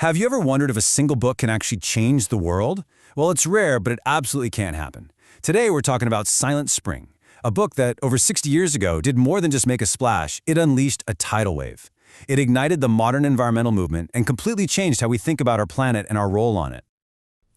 Have you ever wondered if a single book can actually change the world? Well, it's rare, but it absolutely can happen. Today, we're talking about Silent Spring, a book that, over 60 years ago, did more than just make a splash. It unleashed a tidal wave. It ignited the modern environmental movement and completely changed how we think about our planet and our role on it.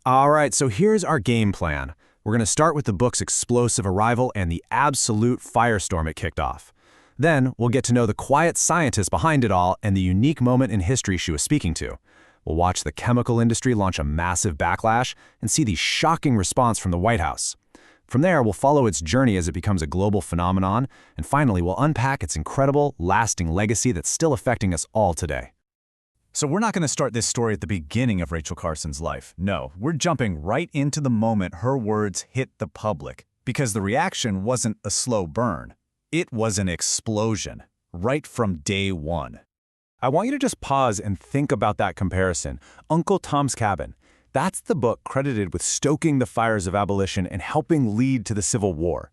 All right, so here's our game plan. We're going to start with the book's explosive arrival and the absolute firestorm it kicked off. Then, we'll get to know the quiet scientist behind it all and the unique moment in history she was speaking to. We'll watch the chemical industry launch a massive backlash and see the shocking response from the White House. From there, we'll follow its journey as it becomes a global phenomenon, and finally, we'll unpack its incredible, lasting legacy that's still affecting us all today. So we're not going to start this story at the beginning of Rachel Carson's life. No, we're jumping right into the moment her words hit the public, because the reaction wasn't a slow burn. It was an explosion, right from day one. I want you to just pause and think about that comparison. Uncle Tom's Cabin. That's the book credited with stoking the fires of abolition and helping lead to the Civil War.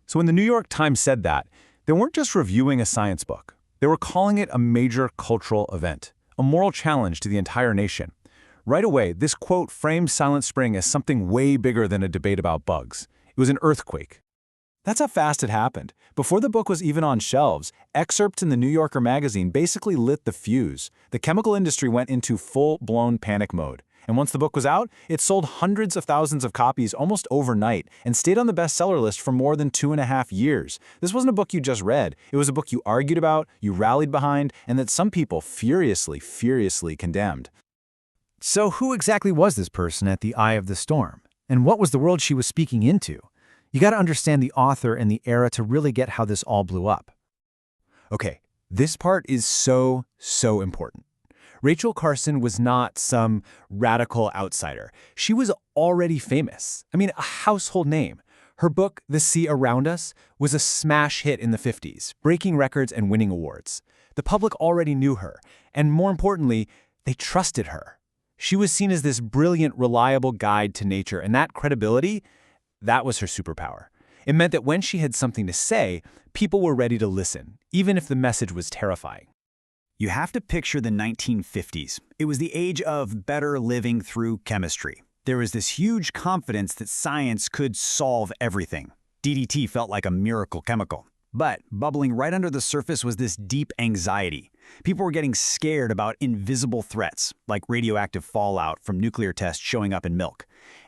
So when the New York Times said that, they weren't just reviewing a science book. They were calling it a major cultural event, a moral challenge to the entire nation. Right away, this quote framed Silent Spring as something way bigger than a debate about bugs. It was an earthquake. That's how fast it happened. Before the book was even on shelves, excerpts in the New Yorker magazine basically lit the fuse. The chemical industry went into full-blown panic mode. And once the book was out, it sold hundreds of thousands of copies almost overnight and stayed on the bestseller list for more than 2.5 years. This wasn't a book you just read. It was a book you argued about, you rallied behind, and that some people furiously condemned. So who exactly was this person at the eye of the storm? And what was the world she was speaking into? You got to understand the author and the era to really get how this all blew up. Okay, this part is so important. Rachel Carson was not some radical outsider. She was already famous. I mean, a household name. Her book, The Sea Around Us, was a smash hit in the 50s, breaking records and winning awards. The public already knew her, and more importantly, they trusted her. She was seen as this brilliant, reliable guide to nature, and that credibility, that was her superpower. It meant that when she had something to say, people were ready to listen, even if the message was terrifying. You have to picture the 1950s. It was the age of better living through chemistry. There was this huge confidence that science could solve everything. DDT felt like a miracle chemical. But bubbling right under the surface was this deep anxiety. People were getting scared about invisible threats, like radioactive fallout from nuclear tests showing up in milk.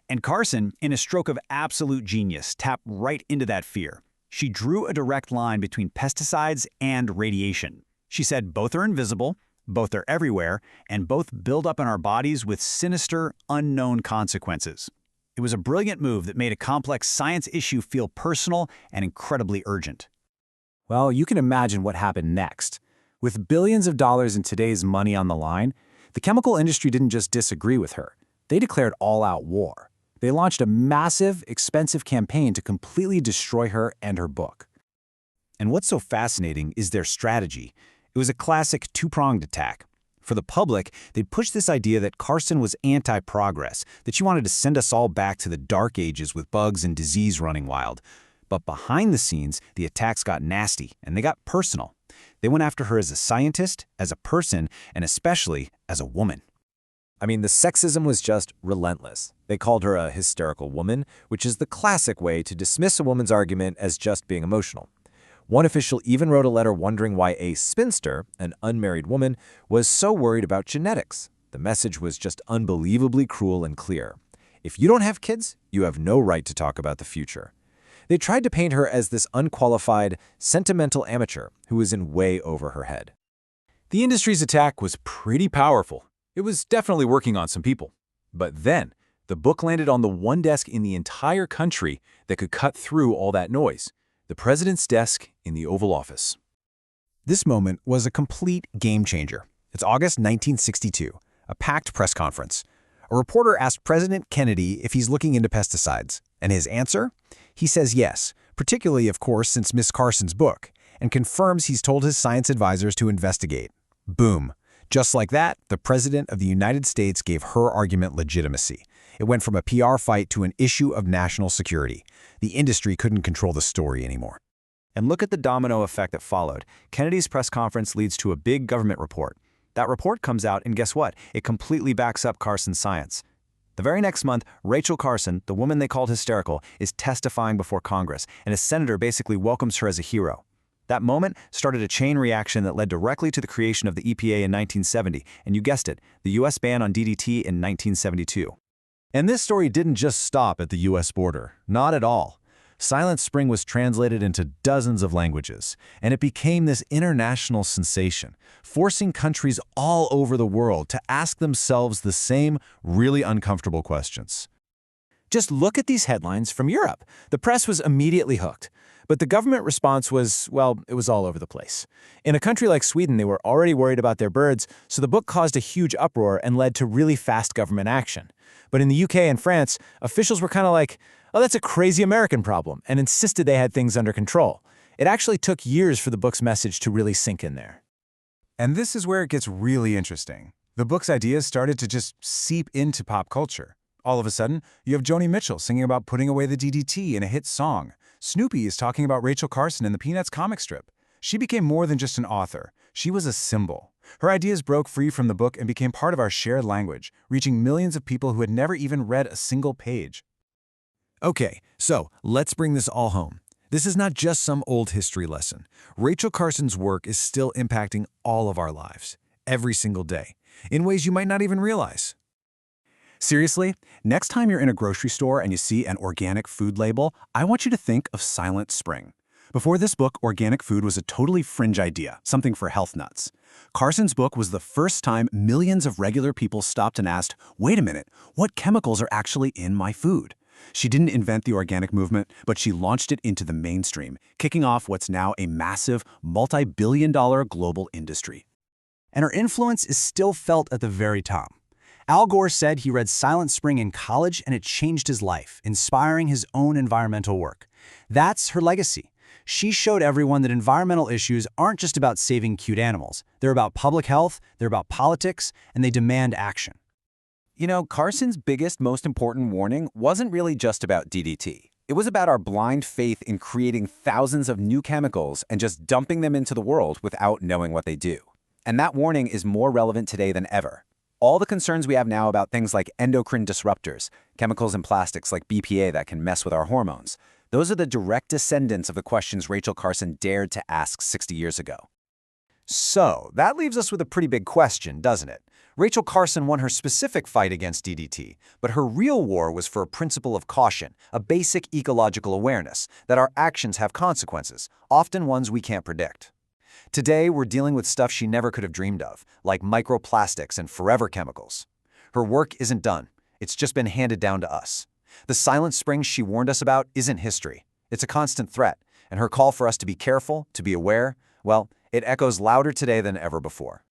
And Carson, in a stroke of absolute genius, tapped right into that fear. She drew a direct line between pesticides and radiation. She said both are invisible, both are everywhere, and both build up in our bodies with sinister, unknown consequences. It was a brilliant move that made a complex science issue feel personal and incredibly urgent. Well, you can imagine what happened next. With billions of dollars in today's money on the line, the chemical industry didn't just disagree with her. They declared all-out war. They launched a massive, expensive campaign to completely destroy her and her book. And what's so fascinating is their strategy. It was a classic two-pronged attack. For the public, they'd pushed this idea that Carson was anti-progress, that she wanted to send us all back to the dark ages with bugs and disease running wild. But behind the scenes, the attacks got nasty, and they got personal. They went after her as a scientist, as a person, and especially as a woman. I mean, the sexism was just relentless. They called her a hysterical woman, which is the classic way to dismiss a woman's argument as just being emotional. One official even wrote a letter wondering why a spinster, an unmarried woman, was so worried about genetics. The message was just unbelievably cruel and clear. If you don't have kids, you have no right to talk about the future. They tried to paint her as this unqualified, sentimental amateur who was in way over her head. The industry's attack was pretty powerful. It was definitely working on some people. But then, the book landed on the one desk in the entire country that could cut through all that noise. The president's desk in the Oval Office. This moment was a complete game changer. It's August 1962, a packed press conference. A reporter asked President Kennedy if he's looking into pesticides. And his answer? He says yes, particularly, of course, since Miss Carson's book, and confirms he's told his science advisors to investigate. Boom. Just like that, the President of the United States gave her argument legitimacy. It went from a PR fight to an issue of national security. The industry couldn't control the story anymore. And look at the domino effect that followed. Kennedy's press conference leads to a big government report. That report comes out, and guess what? It completely backs up Carson's science. The very next month, Rachel Carson, the woman they called hysterical, is testifying before Congress, and a senator basically welcomes her as a hero. That moment started a chain reaction that led directly to the creation of the EPA in 1970, and you guessed it, the U.S. ban on DDT in 1972. And this story didn't just stop at the U.S. border. Not at all. Silent Spring was translated into dozens of languages, and it became this international sensation, forcing countries all over the world to ask themselves the same really uncomfortable questions. Just look at these headlines from Europe. The press was immediately hooked. But the government response was, well, it was all over the place. In a country like Sweden, they were already worried about their birds, so the book caused a huge uproar and led to really fast government action. But in the UK and France, officials were kind of like, oh, that's a crazy American problem, and insisted they had things under control. It actually took years for the book's message to really sink in there. And this is where it gets really interesting. The book's ideas started to just seep into pop culture. All of a sudden, you have Joni Mitchell singing about putting away the DDT in a hit song. Snoopy is talking about Rachel Carson in the Peanuts comic strip. She became more than just an author. She was a symbol. Her ideas broke free from the book and became part of our shared language, reaching millions of people who had never even read a single page. Okay, so let's bring this all home. This is not just some old history lesson. Rachel Carson's work is still impacting all of our lives, every single day, in ways you might not even realize. Seriously, next time you're in a grocery store and you see an organic food label, I want you to think of Silent Spring. Before this book, organic food was a totally fringe idea, something for health nuts. Carson's book was the first time millions of regular people stopped and asked, wait a minute, what chemicals are actually in my food? She didn't invent the organic movement, but she launched it into the mainstream, kicking off what's now a massive, multi-billion-dollar global industry. And her influence is still felt at the very top. Al Gore said he read Silent Spring in college and it changed his life, inspiring his own environmental work. That's her legacy. She showed everyone that environmental issues aren't just about saving cute animals. They're about public health, they're about politics, and they demand action. You know, Carson's biggest, most important warning wasn't really just about DDT. It was about our blind faith in creating thousands of new chemicals and just dumping them into the world without knowing what they do. And that warning is more relevant today than ever. All the concerns we have now about things like endocrine disruptors, chemicals in plastics like BPA that can mess with our hormones, those are the direct descendants of the questions Rachel Carson dared to ask 60 years ago. So, that leaves us with a pretty big question, doesn't it? Rachel Carson won her specific fight against DDT, but her real war was for a principle of caution, a basic ecological awareness that our actions have consequences, often ones we can't predict. Today, we're dealing with stuff she never could have dreamed of, like microplastics and forever chemicals. Her work isn't done. It's just been handed down to us. The Silent Spring she warned us about isn't history. It's a constant threat, and her call for us to be careful, to be aware, well, it echoes louder today than ever before.